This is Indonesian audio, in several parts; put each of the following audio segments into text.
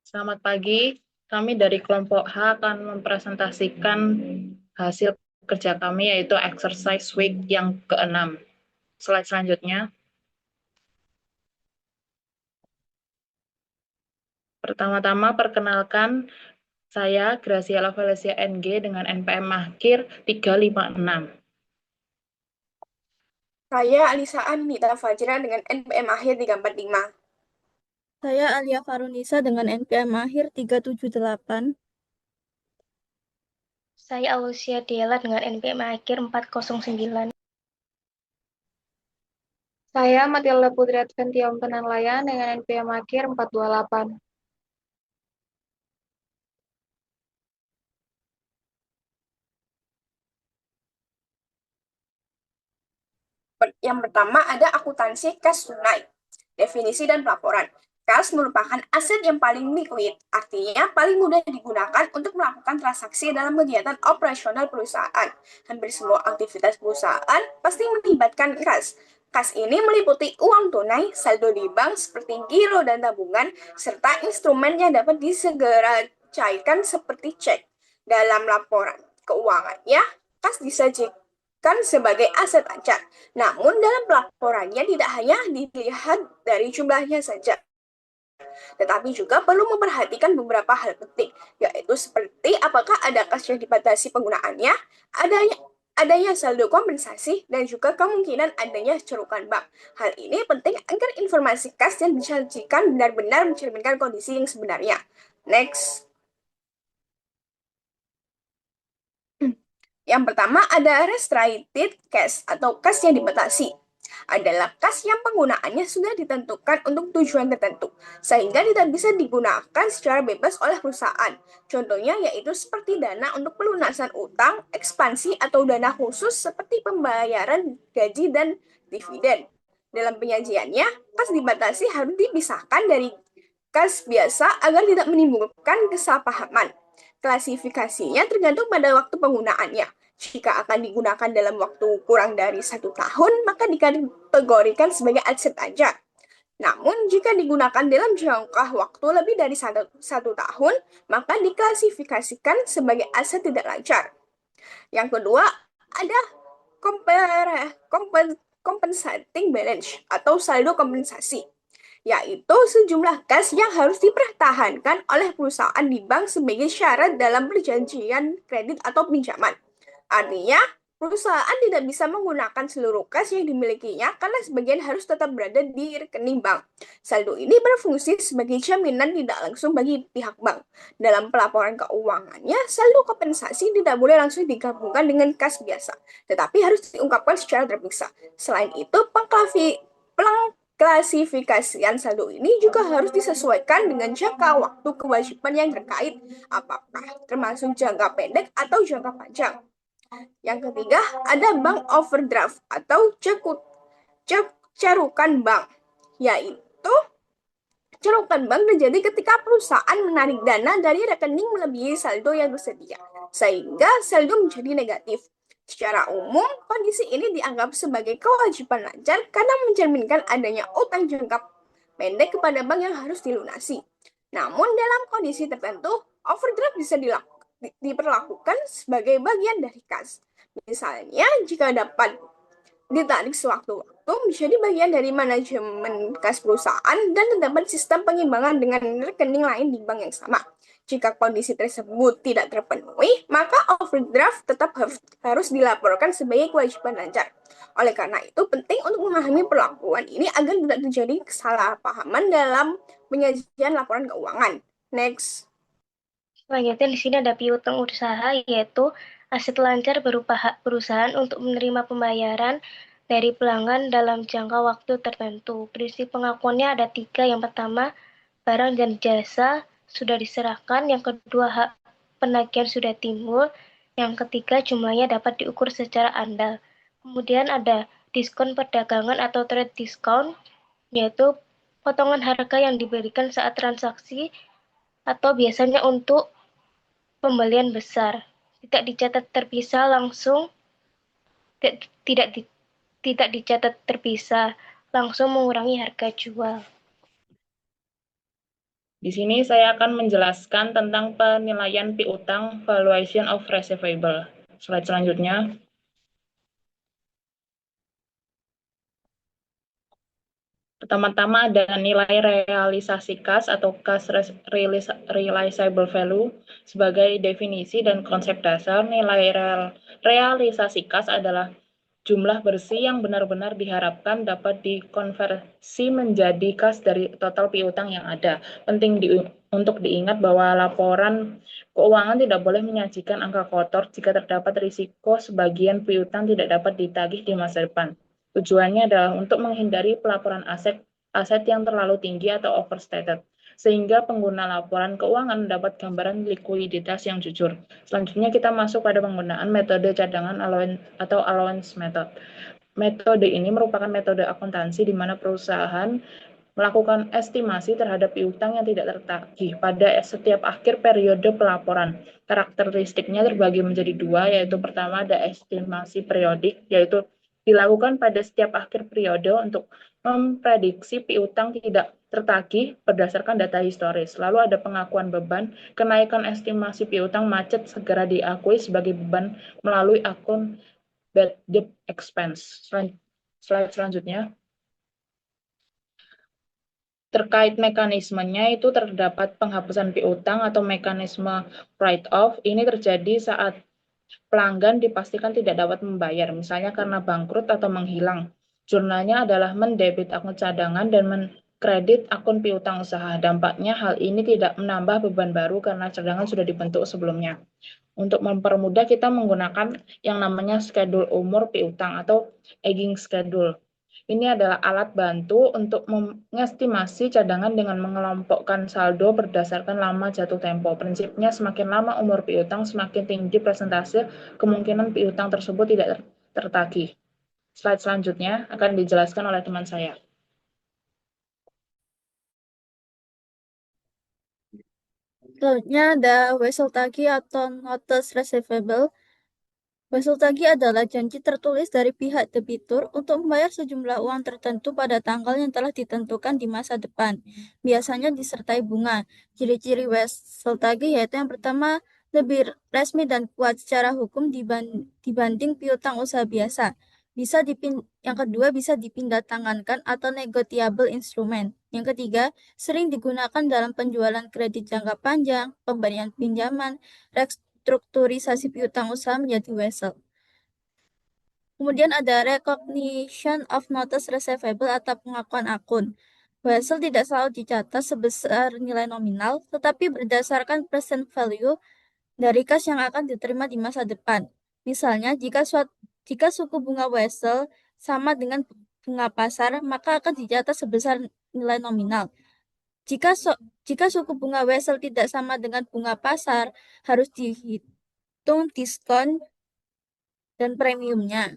Selamat pagi. Kami dari kelompok H akan mempresentasikan hasil kerja kami yaitu exercise week yang ke-6. Slide selanjutnya. Pertama-tama perkenalkan saya Graciela Valencia NG dengan NPM akhir 356. Saya Alisa Anita Fajra dengan NPM akhir 345. Saya Alia Farunisa dengan NPM akhir 378. Saya Ausia Diela dengan NPM akhir 409. Saya Matilda Putri Adventium Penanlayan dengan NPM akhir 428. Yang pertama ada akuntansi kas tunai. Definisi dan pelaporan. Kas merupakan aset yang paling liquid, artinya paling mudah digunakan untuk melakukan transaksi dalam kegiatan operasional perusahaan. Hampir semua aktivitas perusahaan pasti melibatkan kas. Kas ini meliputi uang tunai, saldo di bank seperti giro dan tabungan, serta instrumen yang dapat disegera cairkan seperti cek. Dalam laporan keuangannya, kas disajikan sebagai aset lancar. Namun dalam pelaporannya tidak hanya dilihat dari jumlahnya saja, tetapi juga perlu memperhatikan beberapa hal penting, yaitu seperti apakah ada kas yang dibatasi penggunaannya, adanya saldo kompensasi, dan juga kemungkinan adanya cerukan bank. Hal ini penting agar informasi kas yang disajikan benar-benar mencerminkan kondisi yang sebenarnya. Next. Yang pertama ada restricted cash atau kas yang dibatasi. Adalah kas yang penggunaannya sudah ditentukan untuk tujuan tertentu, sehingga tidak bisa digunakan secara bebas oleh perusahaan. Contohnya yaitu seperti dana untuk pelunasan utang, ekspansi, atau dana khusus seperti pembayaran gaji dan dividen. Dalam penyajiannya, kas dibatasi harus dipisahkan dari kas biasa agar tidak menimbulkan kesalahpahaman. Klasifikasinya tergantung pada waktu penggunaannya. Jika akan digunakan dalam waktu kurang dari 1 tahun, maka dikategorikan sebagai aset aja. Namun, jika digunakan dalam jangka waktu lebih dari satu tahun, maka diklasifikasikan sebagai aset tidak lancar. Yang kedua, ada compensating balance atau saldo kompensasi, yaitu sejumlah kas yang harus dipertahankan oleh perusahaan di bank sebagai syarat dalam perjanjian kredit atau pinjaman. Artinya, perusahaan tidak bisa menggunakan seluruh kas yang dimilikinya karena sebagian harus tetap berada di rekening bank. Saldo ini berfungsi sebagai jaminan tidak langsung bagi pihak bank. Dalam pelaporan keuangannya, saldo kompensasi tidak boleh langsung digabungkan dengan kas biasa, tetapi harus diungkapkan secara terpisah. Selain itu, klasifikasian saldo ini juga harus disesuaikan dengan jangka waktu kewajiban yang terkait, apakah termasuk jangka pendek atau jangka panjang. Yang ketiga, ada bank overdraft atau carukan bank, yaitu cerukan bank terjadi ketika perusahaan menarik dana dari rekening melebihi saldo yang tersedia, sehingga saldo menjadi negatif. Secara umum, kondisi ini dianggap sebagai kewajiban lancar karena mencerminkan adanya utang jangka pendek kepada bank yang harus dilunasi. Namun, dalam kondisi tertentu, overdraft bisa diperlakukan sebagai bagian dari kas. Misalnya, jika dapat ditarik sewaktu-waktu menjadi bagian dari manajemen kas perusahaan dan terdapat sistem pengimbangan dengan rekening lain di bank yang sama. Jika kondisi tersebut tidak terpenuhi, maka overdraft tetap harus dilaporkan sebagai kewajiban lancar. Oleh karena itu, penting untuk memahami perlakuan ini agar tidak terjadi kesalahpahaman dalam penyajian laporan keuangan. Next. Selanjutnya di sini ada piutang usaha, yaitu aset lancar berupa hak perusahaan untuk menerima pembayaran dari pelanggan dalam jangka waktu tertentu. Prinsip pengakuannya ada 3. Yang pertama, barang dan jasa sudah diserahkan. Yang kedua, hak penagihan sudah timbul. Yang ketiga, jumlahnya dapat diukur secara andal. Kemudian ada diskon perdagangan atau trade discount, yaitu potongan harga yang diberikan saat transaksi atau biasanya untuk pembelian besar. Tidak dicatat terpisah langsung, tidak tidak dicatat terpisah langsung mengurangi harga jual. Di sini saya akan menjelaskan tentang penilaian piutang, valuation of receivable. Slide selanjutnya. Pertama-tama ada nilai realisasi kas atau kas realizable value. Sebagai definisi dan konsep dasar, nilai realisasi kas adalah jumlah bersih yang benar-benar diharapkan dapat dikonversi menjadi kas dari total piutang yang ada. Penting untuk diingat bahwa laporan keuangan tidak boleh menyajikan angka kotor jika terdapat risiko sebagian piutang tidak dapat ditagih di masa depan. Tujuannya adalah untuk menghindari pelaporan aset yang terlalu tinggi atau overstated, sehingga pengguna laporan keuangan mendapat gambaran likuiditas yang jujur. Selanjutnya kita masuk pada penggunaan metode cadangan atau allowance method. Metode ini merupakan metode akuntansi di mana perusahaan melakukan estimasi terhadap piutang yang tidak tertagih pada setiap akhir periode pelaporan. Karakteristiknya terbagi menjadi dua, yaitu pertama ada estimasi periodik, yaitu dilakukan pada setiap akhir periode untuk memprediksi piutang tidak tertagih berdasarkan data historis. Lalu ada pengakuan beban, kenaikan estimasi piutang macet segera diakui sebagai beban melalui akun bad debt expense. Slide selanjutnya. Terkait mekanismenya itu terdapat penghapusan piutang atau mekanisme write-off. Ini terjadi saat pelanggan dipastikan tidak dapat membayar, misalnya karena bangkrut atau menghilang. Jurnalnya adalah mendebit akun cadangan dan mengkredit akun piutang usaha. Dampaknya hal ini tidak menambah beban baru karena cadangan sudah dibentuk sebelumnya. Untuk mempermudah kita menggunakan yang namanya schedule umur piutang atau aging schedule. Ini adalah alat bantu untuk mengestimasi cadangan dengan mengelompokkan saldo berdasarkan lama jatuh tempo. Prinsipnya semakin lama umur piutang, semakin tinggi persentase kemungkinan piutang tersebut tidak tertagih. Slide selanjutnya akan dijelaskan oleh teman saya. Selanjutnya ada wesel tagih atau notice receivable. Wesel tagih adalah janji tertulis dari pihak debitur untuk membayar sejumlah uang tertentu pada tanggal yang telah ditentukan di masa depan. Biasanya disertai bunga. Ciri-ciri wesel tagih yaitu yang pertama, lebih resmi dan kuat secara hukum dibanding piutang usaha biasa. Yang kedua, bisa dipindah tangankan atau negotiable instrument. Yang ketiga, sering digunakan dalam penjualan kredit jangka panjang, pemberian pinjaman, restrukturisasi piutang usaha menjadi wesel. Kemudian ada recognition of notice receivable atau pengakuan akun. Wesel tidak selalu dicatat sebesar nilai nominal, tetapi berdasarkan present value dari kas yang akan diterima di masa depan. Misalnya, jika suku bunga wesel sama dengan bunga pasar, maka akan dicatat sebesar nilai nominal. Jika suku bunga wesel tidak sama dengan bunga pasar, harus dihitung diskon dan premiumnya.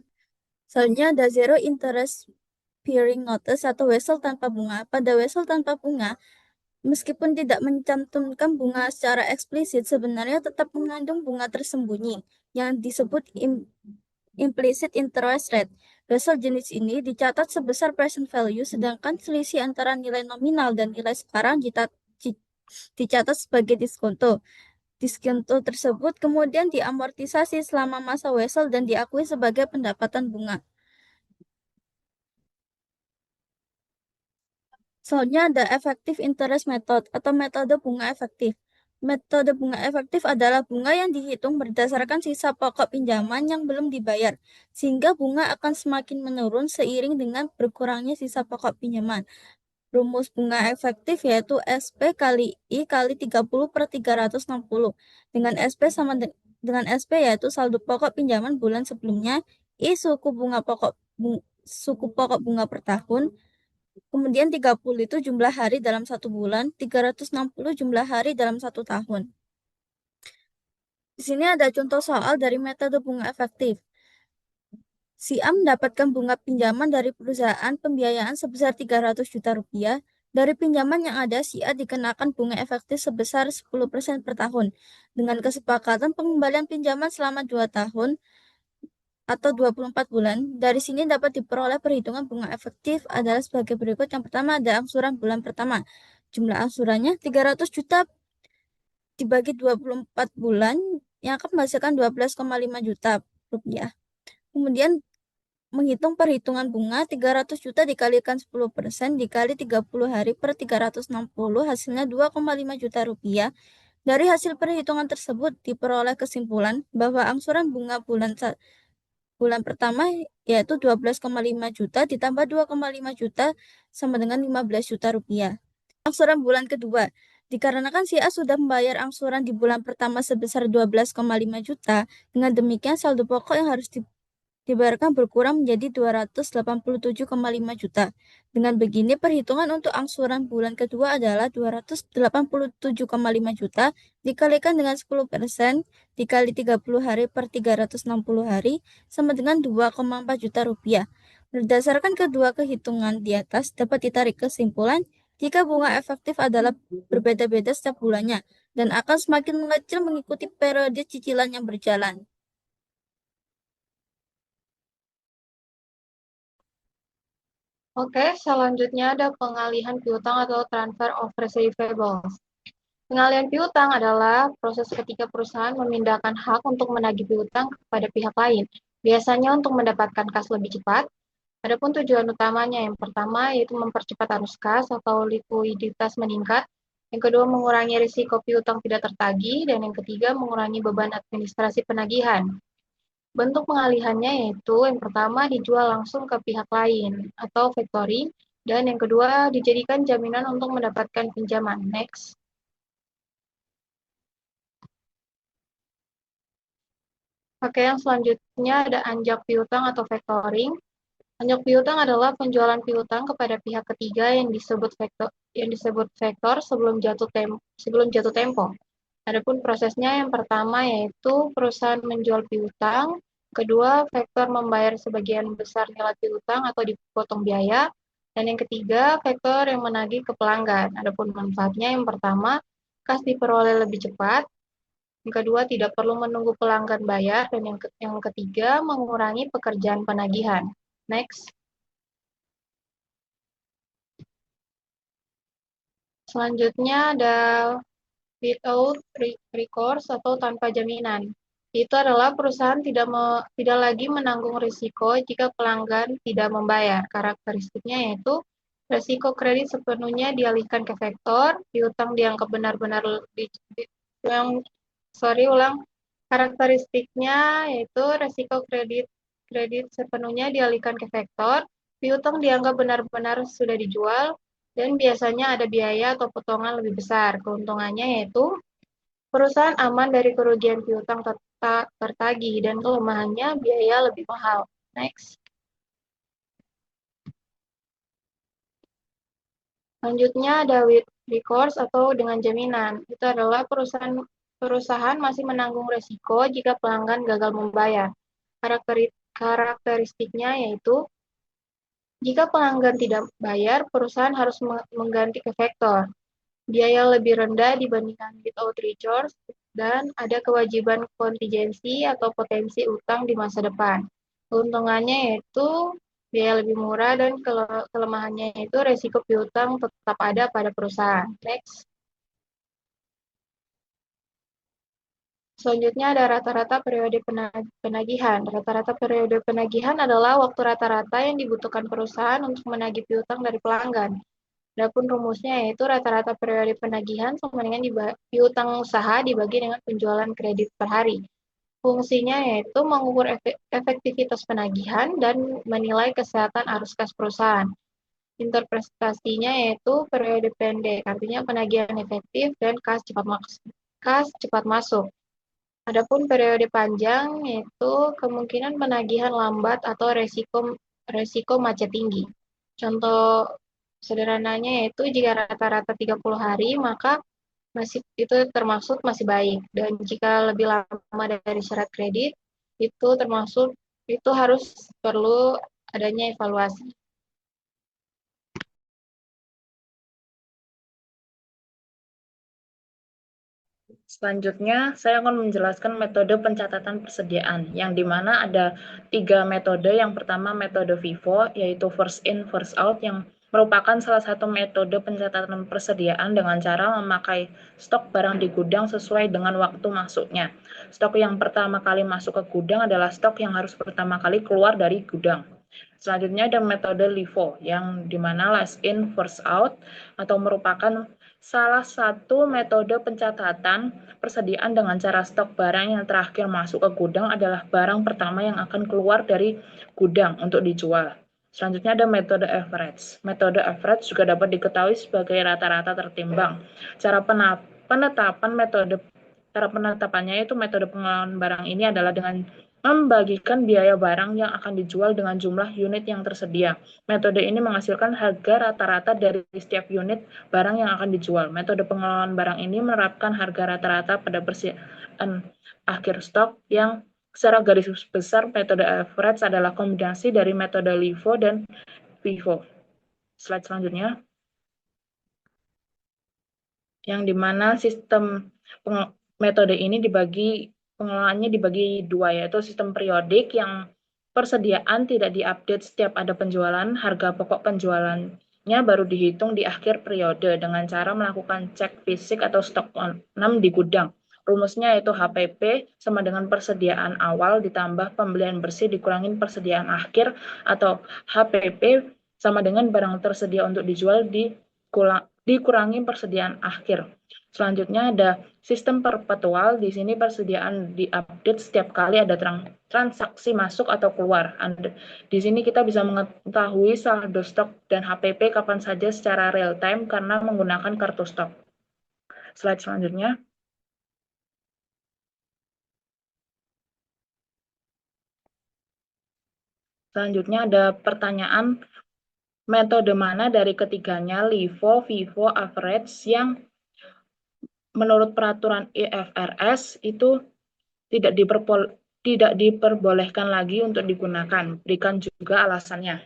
Selanjutnya ada zero interest bearing notice atau wesel tanpa bunga. Pada wesel tanpa bunga, meskipun tidak mencantumkan bunga secara eksplisit, sebenarnya tetap mengandung bunga tersembunyi yang disebut implicit interest rate. Wesel jenis ini dicatat sebesar present value, sedangkan selisih antara nilai nominal dan nilai sekarang dicatat sebagai diskonto. Diskonto tersebut kemudian diamortisasi selama masa wesel dan diakui sebagai pendapatan bunga. Selanjutnya ada effective interest method atau metode bunga efektif. Metode bunga efektif adalah bunga yang dihitung berdasarkan sisa pokok pinjaman yang belum dibayar, sehingga bunga akan semakin menurun seiring dengan berkurangnya sisa pokok pinjaman. Rumus bunga efektif yaitu SP kali I kali 30/360. Dengan SP sama dengan SP yaitu saldo pokok pinjaman bulan sebelumnya, I suku pokok bunga per tahun, kemudian 30 itu jumlah hari dalam satu bulan, 360 jumlah hari dalam satu tahun. Di sini ada contoh soal dari metode bunga efektif. Si A mendapatkan bunga pinjaman dari perusahaan pembiayaan sebesar 300 juta rupiah. Dari pinjaman yang ada, si A dikenakan bunga efektif sebesar 10% per tahun. Dengan kesepakatan pengembalian pinjaman selama 2 tahun atau 24 bulan, dari sini dapat diperoleh perhitungan bunga efektif adalah sebagai berikut. Yang pertama ada angsuran bulan pertama. Jumlah angsurannya 300 juta dibagi 24 bulan yang akan menghasilkan 12,5 juta rupiah. Kemudian menghitung perhitungan bunga 300 juta dikalikan 10% dikali 30 hari per 360 hasilnya 2,5 juta rupiah. Dari hasil perhitungan tersebut diperoleh kesimpulan bahwa angsuran bunga bulan pertama yaitu 12,5 juta ditambah 2,5 juta sama dengan 15 juta rupiah. Angsuran bulan kedua, dikarenakan si A sudah membayar angsuran di bulan pertama sebesar 12,5 juta, dengan demikian saldo pokok yang harus dibayarkan berkurang menjadi 287,5 juta. Dengan begini, perhitungan untuk angsuran bulan kedua adalah 287,5 juta dikalikan dengan 10% dikali 30 hari per 360 hari sama dengan 2,4 juta rupiah. Berdasarkan kedua kehitungan di atas, dapat ditarik kesimpulan jika bunga efektif adalah berbeda-beda setiap bulannya dan akan semakin mengecil mengikuti periode cicilan yang berjalan. Oke, selanjutnya ada pengalihan piutang atau transfer of receivables. Pengalihan piutang adalah proses ketika perusahaan memindahkan hak untuk menagih piutang kepada pihak lain, biasanya untuk mendapatkan kas lebih cepat. Adapun tujuan utamanya yang pertama yaitu mempercepat arus kas atau likuiditas meningkat, yang kedua mengurangi risiko piutang tidak tertagih, dan yang ketiga mengurangi beban administrasi penagihan. Bentuk pengalihannya yaitu yang pertama dijual langsung ke pihak lain atau factoring, dan yang kedua dijadikan jaminan untuk mendapatkan pinjaman. Next. Oke, yang selanjutnya ada anjak piutang atau factoring. Anjak piutang adalah penjualan piutang kepada pihak ketiga yang disebut faktor sebelum jatuh tempo. Adapun prosesnya yang pertama yaitu perusahaan menjual piutang, kedua faktor membayar sebagian besar nilai piutang atau dipotong biaya, dan yang ketiga faktor yang menagih ke pelanggan. Adapun manfaatnya yang pertama kas diperoleh lebih cepat, yang kedua tidak perlu menunggu pelanggan bayar, dan yang ketiga mengurangi pekerjaan penagihan. Next. Selanjutnya ada without recourse atau tanpa jaminan. Itu adalah perusahaan tidak lagi menanggung risiko jika pelanggan tidak membayar. Karakteristiknya yaitu risiko kredit sepenuhnya dialihkan ke faktor, piutang dianggap benar-benar Karakteristiknya yaitu risiko kredit sepenuhnya dialihkan ke faktor, piutang dianggap benar-benar sudah dijual, dan biasanya ada biaya atau potongan lebih besar. Keuntungannya yaitu perusahaan aman dari kerugian piutang tertagih, dan kelemahannya biaya lebih mahal. Next. Selanjutnya ada with recourse atau dengan jaminan. Itu adalah perusahaan masih menanggung risiko jika pelanggan gagal membayar. Karakteristiknya yaitu jika pelanggan tidak bayar, perusahaan harus mengganti ke faktor. Biaya lebih rendah dibandingkan without recourse, dan ada kewajiban kontingensi atau potensi utang di masa depan. Keuntungannya yaitu biaya lebih murah, dan kelemahannya yaitu resiko piutang tetap ada pada perusahaan. Next. Selanjutnya ada rata-rata periode penagihan. Rata-rata periode penagihan adalah waktu rata-rata yang dibutuhkan perusahaan untuk menagih piutang dari pelanggan. Adapun rumusnya yaitu rata-rata periode penagihan sama dengan piutang usaha dibagi dengan penjualan kredit per hari. Fungsinya yaitu mengukur efektivitas penagihan dan menilai kesehatan arus kas perusahaan. Interpretasinya yaitu periode pendek, artinya penagihan efektif dan kas cepat masuk. Adapun periode panjang yaitu kemungkinan penagihan lambat atau resiko macet tinggi. Contoh sederhananya yaitu jika rata-rata 30 hari, maka itu termasuk masih baik. Dan jika lebih lama dari syarat kredit, itu harus perlu adanya evaluasi. Selanjutnya, saya akan menjelaskan metode pencatatan persediaan, yang dimana ada 3 metode. Yang pertama metode FIFO, yaitu first in, first out, yang merupakan salah satu metode pencatatan persediaan dengan cara memakai stok barang di gudang sesuai dengan waktu masuknya. Stok yang pertama kali masuk ke gudang adalah stok yang harus pertama kali keluar dari gudang. Selanjutnya ada metode LIFO, yang dimana last in, first out, atau merupakan salah satu metode pencatatan persediaan dengan cara stok barang yang terakhir masuk ke gudang adalah barang pertama yang akan keluar dari gudang untuk dijual. Selanjutnya ada metode average. Metode average juga dapat diketahui sebagai rata-rata tertimbang. Cara penetapannya itu metode pengelolaan barang ini adalah dengan membagikan biaya barang yang akan dijual dengan jumlah unit yang tersedia. Metode ini menghasilkan harga rata-rata dari setiap unit barang yang akan dijual. Metode pengelolaan barang ini menerapkan harga rata-rata pada persediaan akhir stok yang secara garis besar metode average adalah kombinasi dari metode LIFO dan FIFO. Slide selanjutnya. Yang dimana sistem metode ini pengelolaannya dibagi dua, yaitu sistem periodik yang persediaan tidak diupdate setiap ada penjualan, harga pokok penjualannya baru dihitung di akhir periode dengan cara melakukan cek fisik atau stok on di gudang. Rumusnya yaitu HPP sama dengan persediaan awal ditambah pembelian bersih dikurangin persediaan akhir, atau HPP sama dengan barang tersedia untuk dijual dikurangi persediaan akhir. Selanjutnya ada sistem perpetual. Di sini persediaan diupdate setiap kali ada transaksi masuk atau keluar. Di sini kita bisa mengetahui saldo stok dan HPP kapan saja secara real time karena menggunakan kartu stok. Slide selanjutnya. Selanjutnya ada pertanyaan, metode mana dari ketiganya, LIFO, FIFO, average, yang menurut peraturan IFRS itu tidak diperbolehkan lagi untuk digunakan. Berikan juga alasannya.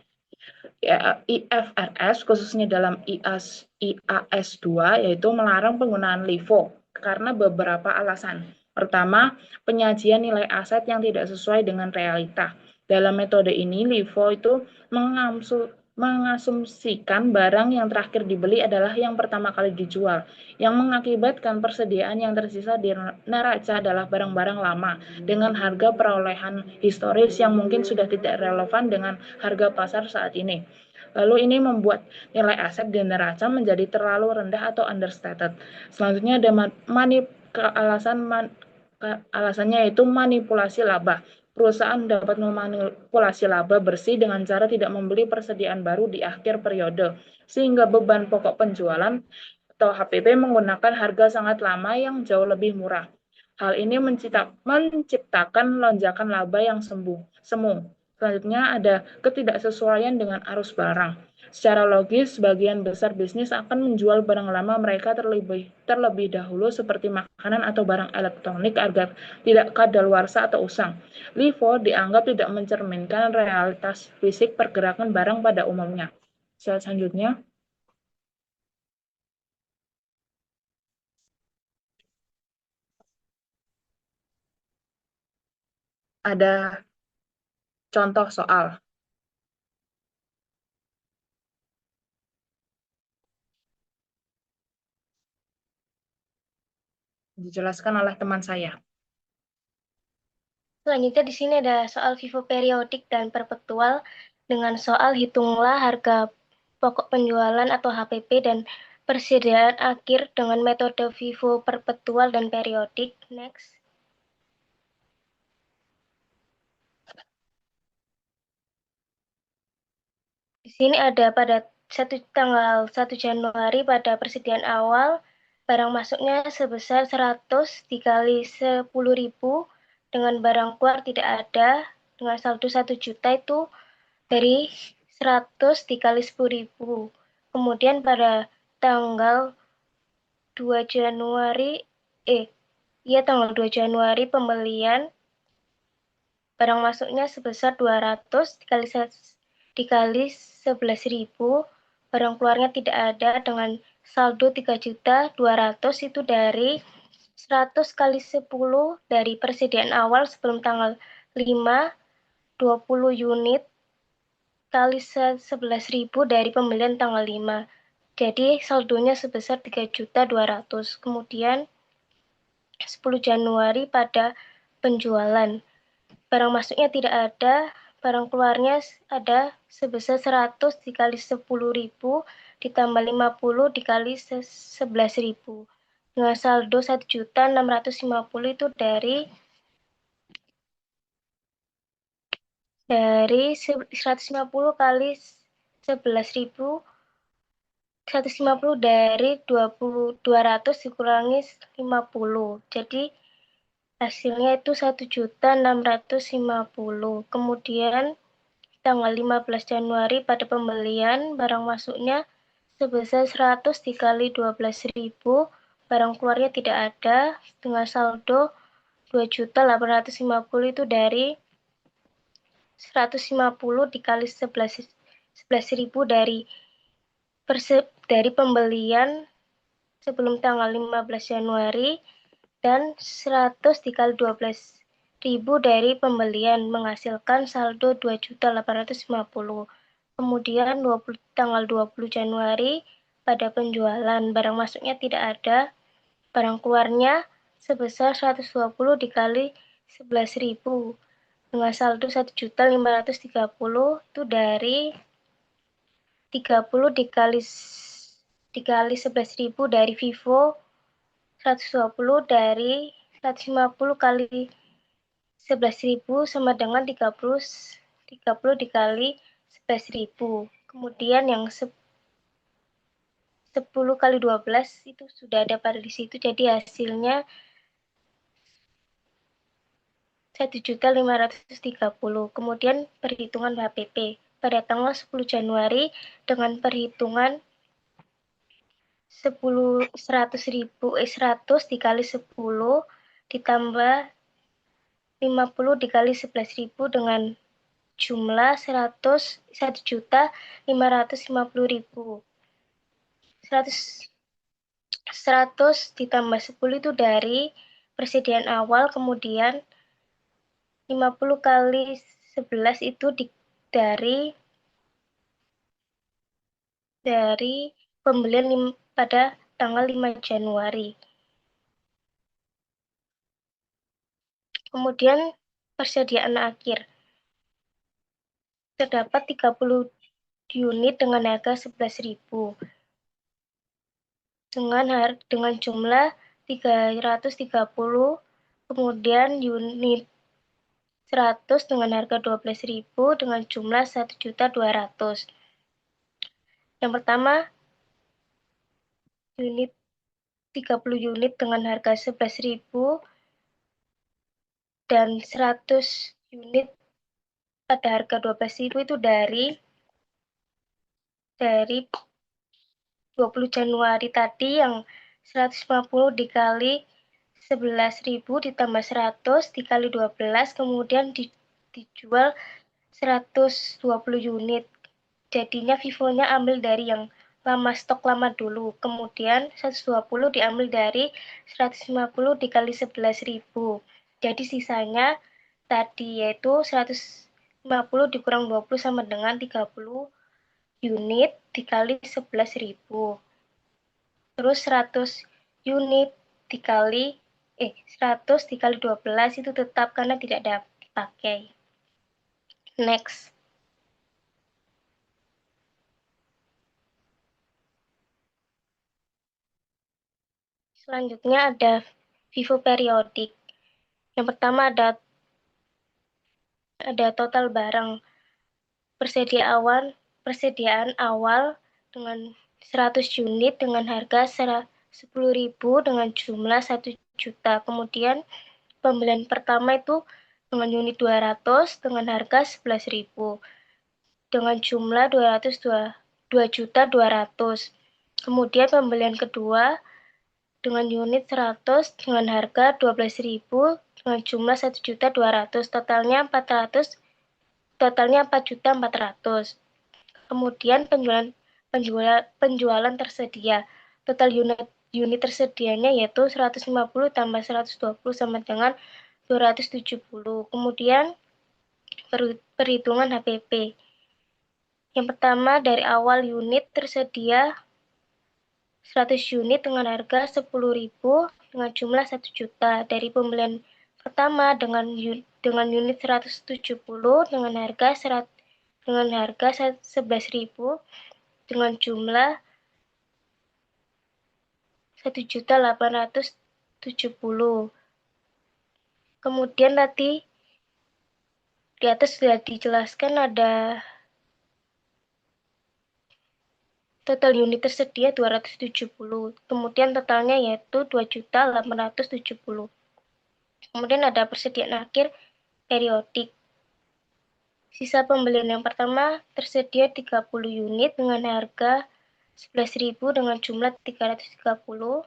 IFRS khususnya dalam IAS 2 yaitu melarang penggunaan LIFO karena beberapa alasan. Pertama, penyajian nilai aset yang tidak sesuai dengan realita. Dalam metode ini, LIFO itu mengasumsikan barang yang terakhir dibeli adalah yang pertama kali dijual, yang mengakibatkan persediaan yang tersisa di neraca adalah barang-barang lama dengan harga perolehan historis yang mungkin sudah tidak relevan dengan harga pasar saat ini. Lalu ini membuat nilai aset di neraca menjadi terlalu rendah atau understated. Selanjutnya ada alasannya yaitu manipulasi laba. Perusahaan dapat memanipulasi laba bersih dengan cara tidak membeli persediaan baru di akhir periode, sehingga beban pokok penjualan atau HPP menggunakan harga sangat lama yang jauh lebih murah. Hal ini menciptakan lonjakan laba yang semu. Selanjutnya ada ketidaksesuaian dengan arus barang. Secara logis, sebagian besar bisnis akan menjual barang lama mereka terlebih dahulu seperti makanan atau barang elektronik agar tidak kadaluarsa atau usang. LIFO dianggap tidak mencerminkan realitas fisik pergerakan barang pada umumnya. Slide selanjutnya. Ada contoh soal. Dijelaskan oleh teman saya. Selanjutnya di sini ada soal FIFO periodik dan perpetual dengan soal hitunglah harga pokok penjualan atau HPP dan persediaan akhir dengan metode FIFO perpetual dan periodik. Next. Di sini ada pada tanggal 1 Januari pada persediaan awal, barang masuknya sebesar 100 dikali 10.000, dengan barang keluar tidak ada, dengan saldo 1 juta itu dari 100 dikali 10.000. Kemudian pada tanggal 2 Januari, tanggal 2 Januari pembelian, barang masuknya sebesar 200 dikali 11.000, barang keluarnya tidak ada dengan saldo 3.200.000 itu dari 100 kali 10 dari persediaan awal sebelum tanggal 5, 20 unit kali 11.000 dari pembelian tanggal 5. Jadi saldonya sebesar 3.200.000. Kemudian 10 Januari pada penjualan. Barang masuknya tidak ada, barang keluarnya ada sebesar 100 dikali 10.000 ditambah 50 dikali 11.000. Dengan saldo 1.650.000 itu dari 150 kali 11.000, 150 dari 200 dikurangi 50. Jadi hasilnya itu 1.650.000. Kemudian tanggal 15 Januari pada pembelian barang masuknya sebesar 100 dikali 12.000, barang keluarnya tidak ada, dengan saldo 2.850.000 itu dari 150 dikali 11.000 dari pembelian sebelum tanggal 15 Januari dan 100 dikali 12.000 dari pembelian menghasilkan saldo 2.850.000. Kemudian tanggal 20 Januari pada penjualan barang masuknya tidak ada, barang keluarnya sebesar 120 dikali 11.000 dengan saldo 1.530.000 itu dari 30 dikali 11.000 dari Vivo, 120 dari 150 kali 11.000 sama dengan 30 dikali 11.000. Kemudian yang 10 kali 12 itu sudah ada pada di situ, jadi hasilnya 1.530.000. Kemudian perhitungan HPP pada tanggal 10 Januari dengan perhitungan 100 dikali 10 ditambah 50 dikali 11.000 dengan jumlah 1.550.000. 100 ditambah 10 itu dari persediaan awal, kemudian 50 kali 11 itu dari pembelian pada tanggal 5 Januari. Kemudian persediaan akhir. Terdapat 30 unit dengan harga 11.000 dengan jumlah 330, kemudian unit 100 dengan harga 12.000 dengan jumlah 1.200.000. Yang pertama, 30 unit dengan harga 11.000 dan 100 unit pada harga 12.000 itu dari 20 Januari tadi yang 150 dikali 11.000 ditambah 100 dikali 12, kemudian dijual 120 unit. Jadinya Vivonya ambil dari yang lama, stok lama dulu. Kemudian 120 diambil dari 150 dikali 11.000. Jadi sisanya tadi yaitu 150 dikurang 20 sama dengan 30 unit dikali 11.000. Terus 100 unit dikali 100 dikali 12 itu tetap karena tidak dipakai. Next. Selanjutnya ada Vivo periodik. Yang pertama ada total barang persediaan awal dengan 100 unit dengan harga 10.000 dengan jumlah 1 juta. Kemudian pembelian pertama itu dengan unit 200 dengan harga 11.000 dengan jumlah 2.200.000. Kemudian pembelian kedua dengan unit 100 dengan harga 12.000 dengan jumlah 1.200.000, totalnya 4.400.000. Kemudian penjualan tersedia. Total unit tersedianya yaitu 150 tambah 120 sama dengan 270. Kemudian perhitungan HPP. Yang pertama, dari awal unit tersedia 100 unit dengan harga 10.000 dengan jumlah 1 juta. Dari pembelian pertama dengan unit 170 dengan harga 11.000 dengan jumlah 1.870. Kemudian tadi di atas sudah dijelaskan ada total unit tersedia 270. Kemudian totalnya yaitu 2.870. Kemudian ada persediaan akhir periodik. Sisa pembelian yang pertama tersedia 30 unit dengan harga 11.000 dengan jumlah 330.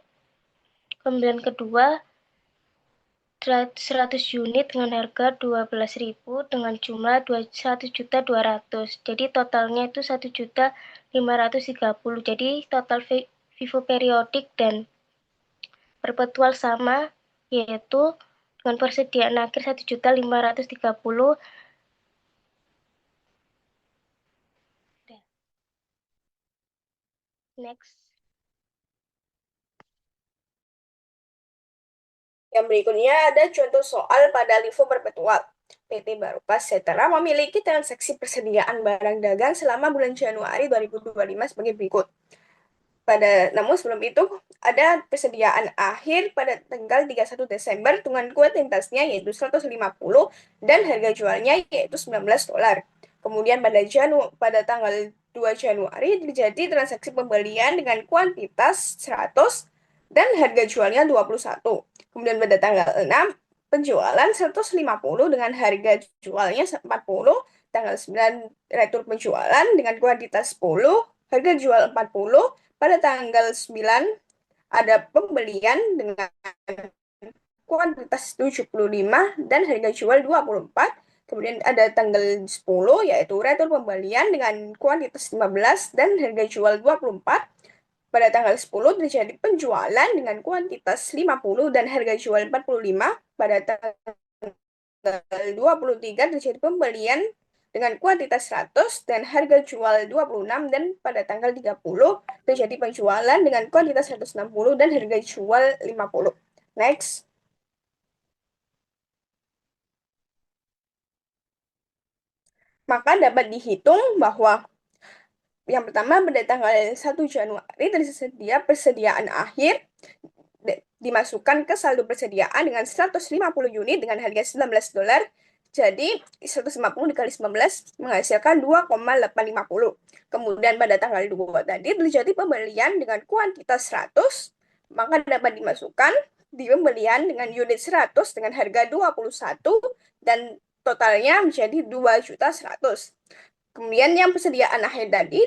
Pembelian kedua 100 unit dengan harga 12.000 dengan jumlah 1.200.000. Jadi totalnya itu 1.530. Jadi total vivo periodik dan perpetual sama, yaitu dengan persediaan akhir 1.530. Next. Yang berikutnya ada contoh soal pada LIFO perpetual. PT Barupas Sejahtera memiliki transaksi persediaan barang dagang selama bulan Januari 2025 sebagai berikut. Namun sebelum itu ada persediaan akhir pada tanggal 31 Desember dengan kuantitasnya yaitu 150 dan harga jualnya yaitu $19. Kemudian pada tanggal 2 Januari terjadi transaksi pembelian dengan kuantitas 100 dan harga jualnya 21. Kemudian pada tanggal 6 penjualan 150 dengan harga jualnya 40, tanggal 9 retur penjualan dengan kuantitas 10, harga jual 40. Pada tanggal 9 ada pembelian dengan kuantitas 75 dan harga jual 24. Kemudian ada tanggal 10 yaitu retur pembelian dengan kuantitas 15 dan harga jual 24. Pada tanggal 10 terjadi penjualan dengan kuantitas 50 dan harga jual 45. Pada tanggal 23 terjadi pembelian dengan kuantitas 100 dan harga jual 26, dan pada tanggal 30 terjadi penjualan dengan kuantitas 160 dan harga jual 50. Next. Maka dapat dihitung bahwa yang pertama pada tanggal 1 Januari tersedia persediaan akhir dimasukkan ke saldo persediaan dengan 150 unit dengan harga $19. Jadi 150 dikali 19 menghasilkan 2,850. Kemudian pada tanggal 2 tadi terjadi pembelian dengan kuantitas 100, maka dapat dimasukkan di pembelian dengan unit 100 dengan harga 21 dan totalnya menjadi 2.100.000. Kemudian yang persediaan akhir tadi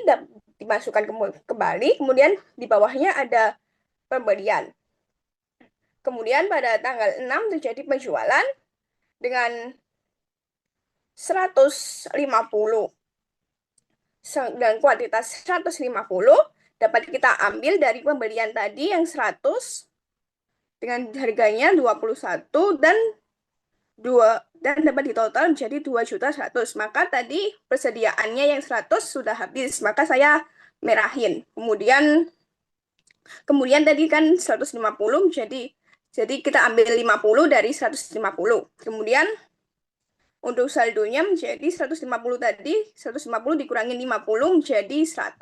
dimasukkan kembali, kemudian di bawahnya ada pembelian. Kemudian pada tanggal 6 terjadi penjualan dengan 150 dan kuantitas 150 dapat kita ambil dari pembelian tadi yang 100 dengan harganya 21 dan dapat ditotal menjadi 2.100.000. Maka tadi persediaannya yang 100 sudah habis, maka saya merahin. Kemudian tadi kan 150 jadi kita ambil 50 dari 150. Kemudian untuk saldonya menjadi 150 tadi, 150 dikurangi 50 menjadi 100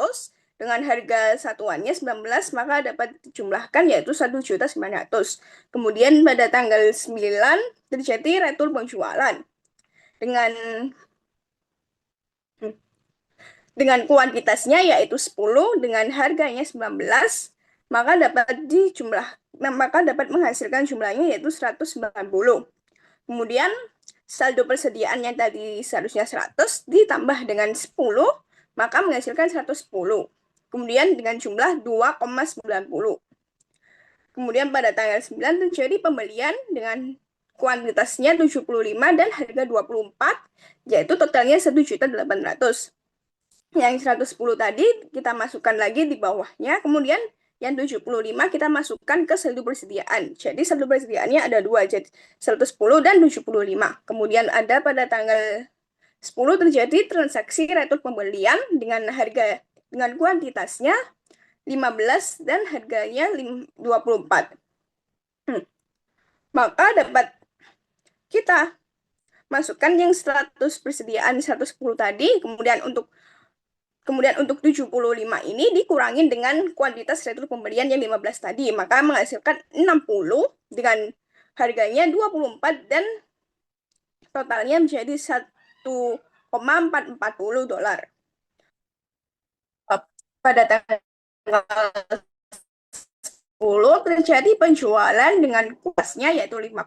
dengan harga satuannya 19, maka dapat dijumlahkan yaitu 1.900.000. Kemudian pada tanggal 9 terjadi retur penjualan dengan kuantitasnya yaitu 10 dengan harganya 19, maka dapat menghasilkan jumlahnya yaitu 190. Kemudian saldo persediaan yang tadi seharusnya 100 ditambah dengan 10, maka menghasilkan 110. Kemudian dengan jumlah 2,90. Kemudian pada tanggal 9 terjadi pembelian dengan kuantitasnya 75 dan harga 24, yaitu totalnya 1.800.000. Yang 110 tadi kita masukkan lagi di bawahnya, kemudian yang 75 kita masukkan ke saldo persediaan. Jadi saldo persediaannya ada 2, jadi 110 dan 75. Kemudian ada pada tanggal 10 terjadi transaksi retur pembelian dengan kuantitasnya 15 dan harganya 24. Maka dapat kita masukkan yang 100 persediaan 110 tadi, kemudian untuk 75 ini dikurangin dengan kuantitas retur pembelian yang 15 tadi, maka menghasilkan 60 dengan harganya 24 dan totalnya menjadi 1,440 dolar. Pada tanggal 10 terjadi penjualan dengan kuasnya yaitu 50.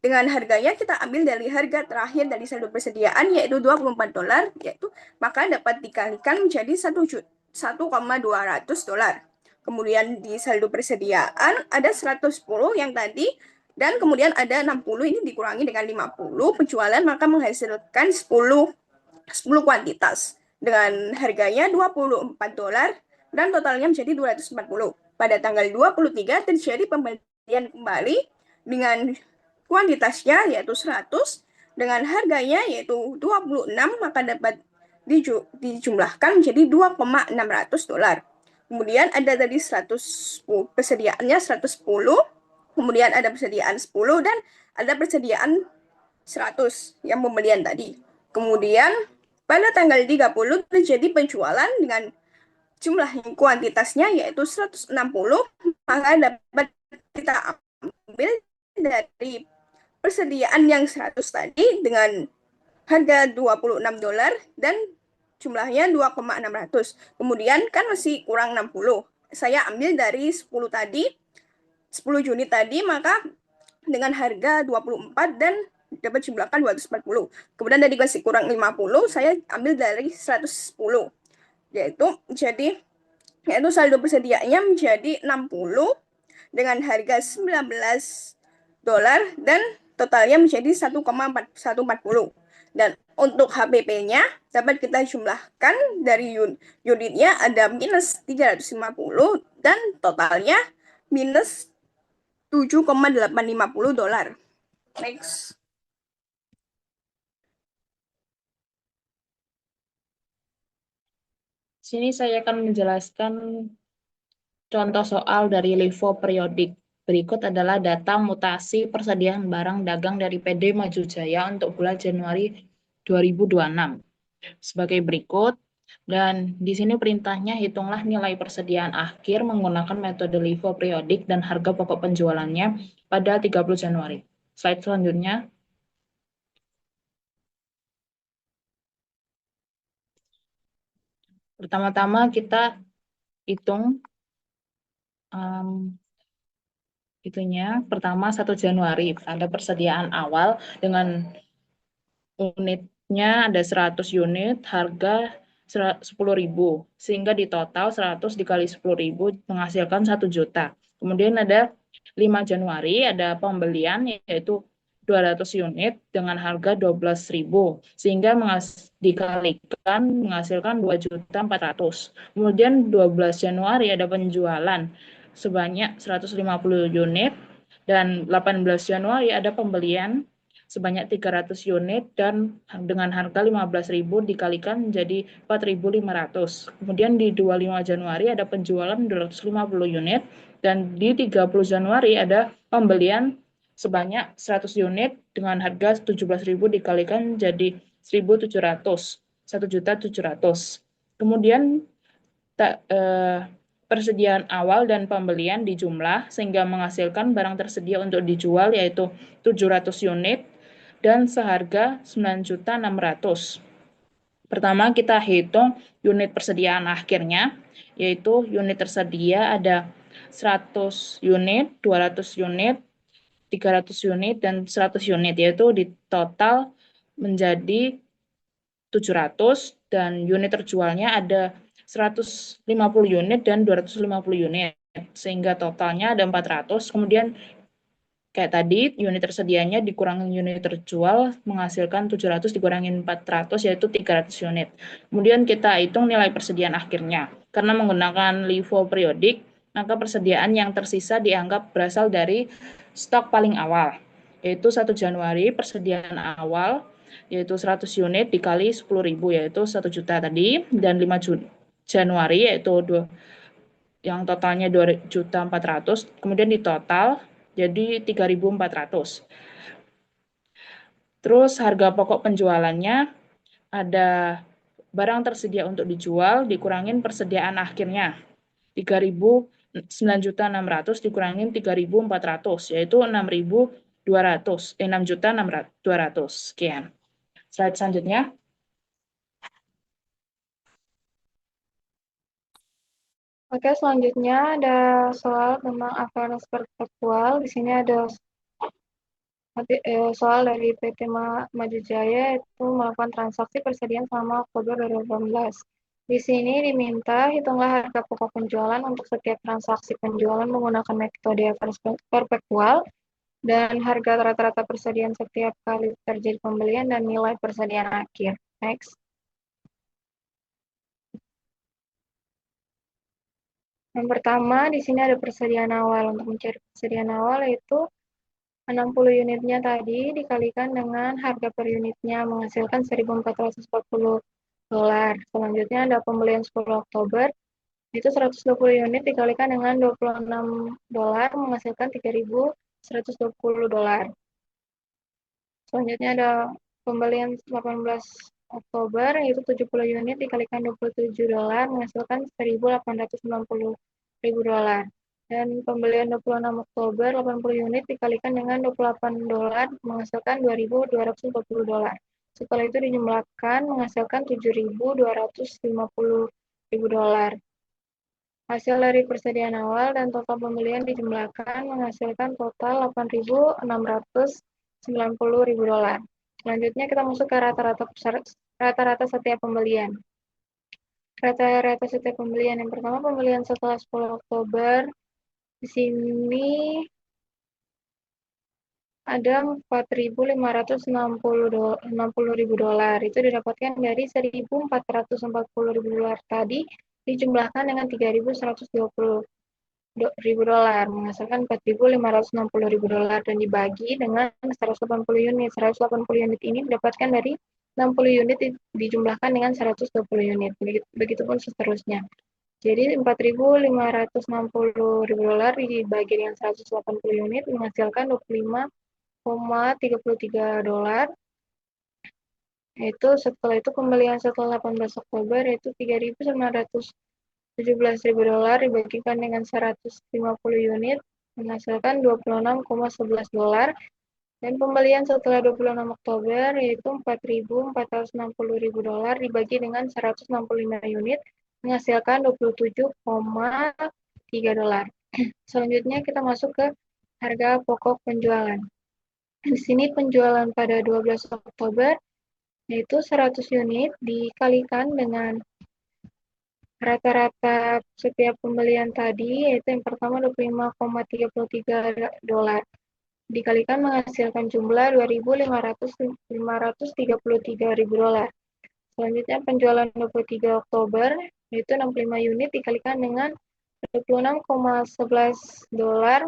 Dengan harganya kita ambil dari harga terakhir dari saldo persediaan yaitu 24 dolar, yaitu maka dapat dikalikan menjadi 1,200 dolar. Kemudian di saldo persediaan ada 110 yang tadi dan kemudian ada 60 ini dikurangi dengan 50 penjualan maka menghasilkan 10 kuantitas dengan harganya 24 dolar dan totalnya menjadi 240. Pada tanggal 23 terjadi pembelian kembali dengan kuantitasnya yaitu 100 dengan harganya yaitu 26 maka dapat dijumlahkan menjadi 2,600 dolar. Kemudian ada tadi 100 persediaannya 110, kemudian ada persediaan 10 dan ada persediaan 100 yang pembelian tadi. Kemudian pada tanggal 30 terjadi penjualan dengan jumlah kuantitasnya yaitu 160, maka dapat kita ambil dari persediaan yang 100 tadi dengan harga 26 dolar dan jumlahnya 2,600. Kemudian kan masih kurang 60. Saya ambil dari 10 tadi, 10 unit tadi, maka dengan harga 24 dan dapat jumlahkan 240. Kemudian dari masih kurang 50, saya ambil dari 110. Yaitu saldo persediaannya menjadi 60 dengan harga 19 dolar dan totalnya menjadi 1,140. Dan untuk HPP-nya dapat kita jumlahkan dari unitnya ada minus 350 dan totalnya minus 7,850 dolar. Next. Sini saya akan menjelaskan contoh soal dari LIFO periodik. Berikut adalah data mutasi persediaan barang dagang dari PD Maju Jaya untuk bulan Januari 2026. Sebagai berikut, dan di sini perintahnya hitunglah nilai persediaan akhir menggunakan metode LIFO periodik dan harga pokok penjualannya pada 30 Januari. Slide selanjutnya. Pertama-tama kita hitung pertama 1 Januari ada persediaan awal dengan unitnya ada 100 unit, harga 10.000, sehingga di total 100 dikali 10.000 menghasilkan 1 juta. Kemudian ada 5 Januari ada pembelian yaitu 200 unit dengan harga 12.000, sehingga dikalikan menghasilkan 2.400.000. Kemudian 12 Januari ada penjualan sebanyak 150 unit dan 18 Januari ada pembelian sebanyak 300 unit dan dengan harga 15.000 dikalikan menjadi 4.500. Kemudian di 25 Januari ada penjualan 250 unit dan di 30 Januari ada pembelian sebanyak 100 unit dengan harga 17.000 dikalikan jadi 1.700, 1.700.000. Kemudian persediaan awal dan pembelian dijumlah sehingga menghasilkan barang tersedia untuk dijual yaitu 700 unit dan seharga 9.600.000. Pertama kita hitung unit persediaan akhirnya, yaitu unit tersedia ada 100 unit, 200 unit, 300 unit, dan 100 unit, yaitu di total menjadi 700 dan unit terjualnya ada 150 unit dan 250 unit, sehingga totalnya ada 400. Kemudian kayak tadi, unit tersedianya dikurangi unit terjual, menghasilkan 700 dikurangi 400, yaitu 300 unit. Kemudian kita hitung nilai persediaan akhirnya. Karena menggunakan LIFO periodik, maka persediaan yang tersisa dianggap berasal dari stok paling awal, yaitu 1 Januari persediaan awal yaitu 100 unit dikali 10.000, yaitu 1 juta tadi, dan 5 Januari, yaitu yang totalnya 2.400.000, kemudian di total jadi 3.400. Terus harga pokok penjualannya ada barang tersedia untuk dijual dikurangin persediaan akhirnya. 9.600.000 dikurangin 3.400, yaitu 6.200. Sekian. Slide selanjutnya. Oke, selanjutnya ada soal tentang awareness perpetual. Di sini ada soal dari PT Maju Jaya itu melakukan transaksi persediaan selama Oktober 2018. Di sini diminta hitunglah harga pokok penjualan untuk setiap transaksi penjualan menggunakan metode awareness perpetual dan harga rata-rata persediaan setiap kali terjadi pembelian dan nilai persediaan akhir. Next. Yang pertama, di sini ada persediaan awal. Untuk mencari persediaan awal yaitu 60 unitnya tadi dikalikan dengan harga per unitnya menghasilkan 1.440 dolar. Selanjutnya ada pembelian 10 Oktober, itu 120 unit dikalikan dengan 26 dolar menghasilkan 3.120 dolar. Selanjutnya ada pembelian 18 Oktober, yaitu 70 unit dikalikan 27 dolar menghasilkan 1.890 dolar. Dan pembelian 26 Oktober 80 unit dikalikan dengan 28 dolar menghasilkan 2.240 dolar. Setelah itu dijumlahkan menghasilkan 7.250 dolar. Hasil dari persediaan awal dan total pembelian dijumlahkan menghasilkan total 8.690 dolar. Selanjutnya kita masuk ke rata-rata setiap pembelian. Rata-rata setiap pembelian yang pertama pembelian setelah 10 Oktober. Di sini ada 4.560 dolar. Itu didapatkan dari 1.440 dolar tadi dijumlahkan dengan 3.120 dolar, menghasilkan 4.560 dolar dan dibagi dengan 180 unit. 180 unit ini didapatkan dari 60 unit dijumlahkan dengan 120 unit. Begitupun seterusnya. Jadi 4.560 dolar dibagi dengan 180 unit menghasilkan 25,33 dolar. Itu setelah itu pembelian setelah 18 Oktober yaitu 3.917.000 dolar dibagikan dengan 150 unit menghasilkan 26,11 dolar. Dan pembelian setelah 26 Oktober yaitu 4.460.000 dolar dibagi dengan 165 unit menghasilkan 27,3 dolar. Selanjutnya kita masuk ke harga pokok penjualan. Di sini penjualan pada 12 Oktober yaitu 100 unit dikalikan dengan rata-rata setiap pembelian tadi, yaitu yang pertama 25,33 dolar. Dikalikan menghasilkan jumlah 2.533.000 dolar. Selanjutnya penjualan 23 Oktober, yaitu 65 unit dikalikan dengan 26,11 dolar,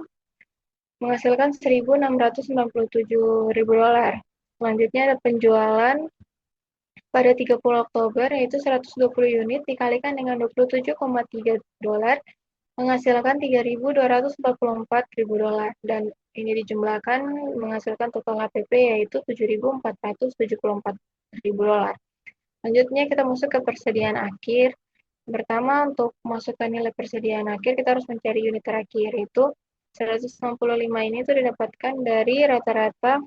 menghasilkan 1.697.000 dolar. Selanjutnya ada penjualan pada 30 Oktober, yaitu 120 unit dikalikan dengan 27,3 dolar, menghasilkan 3.244.000 dolar. Dan ini dijumlahkan menghasilkan total HPP yaitu 7.474.000 dolar. Selanjutnya kita masuk ke persediaan akhir. Pertama, untuk masukkan nilai persediaan akhir, kita harus mencari unit terakhir, yaitu 165 ini itu didapatkan dari rata-rata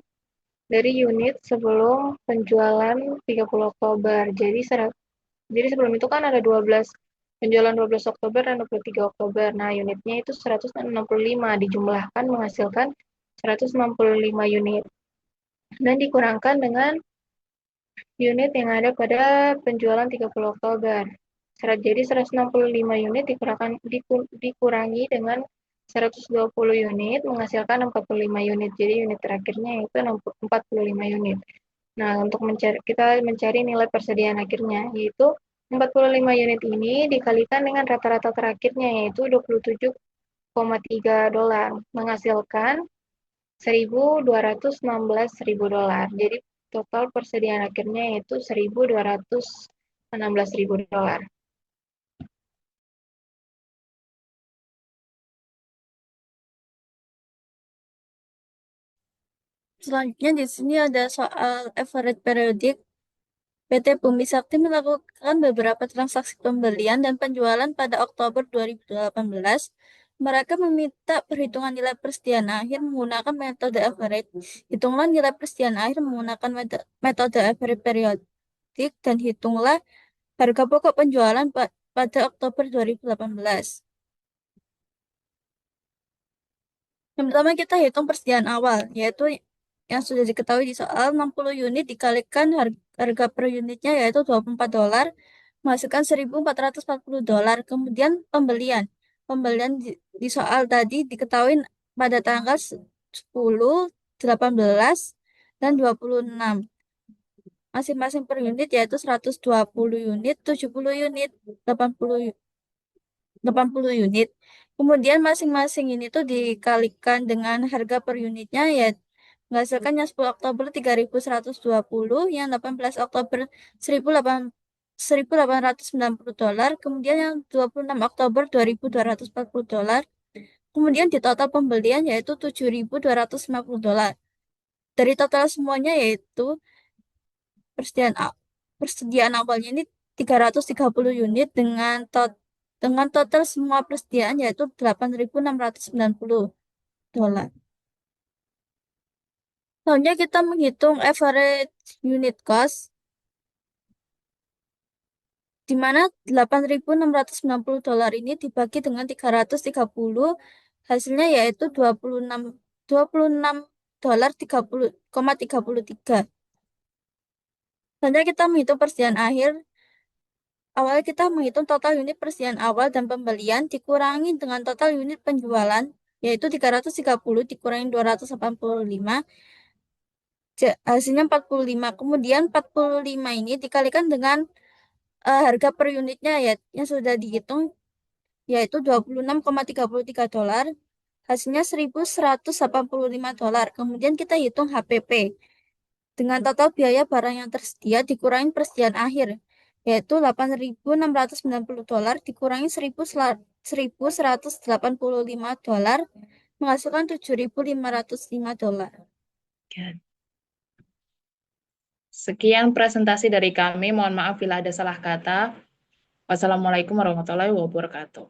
dari unit sebelum penjualan 30 Oktober. Jadi sebelum itu kan ada 12 penjualan 12 Oktober dan 23 Oktober. Nah, unitnya itu 165 dijumlahkan menghasilkan 165 unit. Dan dikurangkan dengan unit yang ada pada penjualan 30 Oktober. Jadi 165 unit dikurangi dengan 120 unit menghasilkan 45 unit. Jadi unit terakhirnya itu 45 unit. Nah, untuk kita mencari nilai persediaan akhirnya yaitu 45 unit ini dikalikan dengan rata-rata terakhirnya yaitu 27,3 dolar menghasilkan 1.216.000 dolar. Jadi total persediaan akhirnya yaitu $1.216.000. Selanjutnya di sini ada soal average periodik. PT Bumi Sakti melakukan beberapa transaksi pembelian dan penjualan pada Oktober 2018. Mereka meminta perhitungan nilai persediaan akhir menggunakan metode average. Hitunglah nilai persediaan akhir menggunakan metode average periodik dan hitunglah harga pokok penjualan pada Oktober 2018. Yang pertama kita hitung persediaan awal, yaitu yang sudah diketahui di soal 60 unit dikalikan harga per unitnya yaitu $24, menghasilkan $1.440. Kemudian pembelian. Pembelian di soal tadi diketahui pada tanggal 10, 18, dan 26. Masing-masing per unit yaitu 120 unit, 70 unit, 80 unit. Kemudian masing-masing ini tuh dikalikan dengan harga per unitnya ya menghasilkan yang 10 Oktober 3.120, yang 18 Oktober 1.890 dolar, kemudian yang 26 Oktober $2.240. Kemudian di total pembelian yaitu $7.250. Dari total semuanya yaitu persediaan awalnya ini 330 unit dengan total semua persediaan yaitu $8.690. Selanjutnya kita menghitung average unit cost, di mana $8.690 ini dibagi dengan 330, hasilnya yaitu 26 dolar 30,33. Selanjutnya kita menghitung persediaan akhir. Awalnya kita menghitung total unit persediaan awal dan pembelian dikurangi dengan total unit penjualan, yaitu 330 dikurangi 285, hasilnya 45. Kemudian 45 ini dikalikan dengan harga per unitnya ya, yang sudah dihitung, yaitu $26,33. Hasilnya $1.185. Kemudian kita hitung HPP. Dengan total biaya barang yang tersedia dikurangi persediaan akhir, yaitu $8.690 dikurangi $1.185, menghasilkan $7.505. Sekian presentasi dari kami. Mohon maaf bila ada salah kata. Wassalamualaikum warahmatullahi wabarakatuh.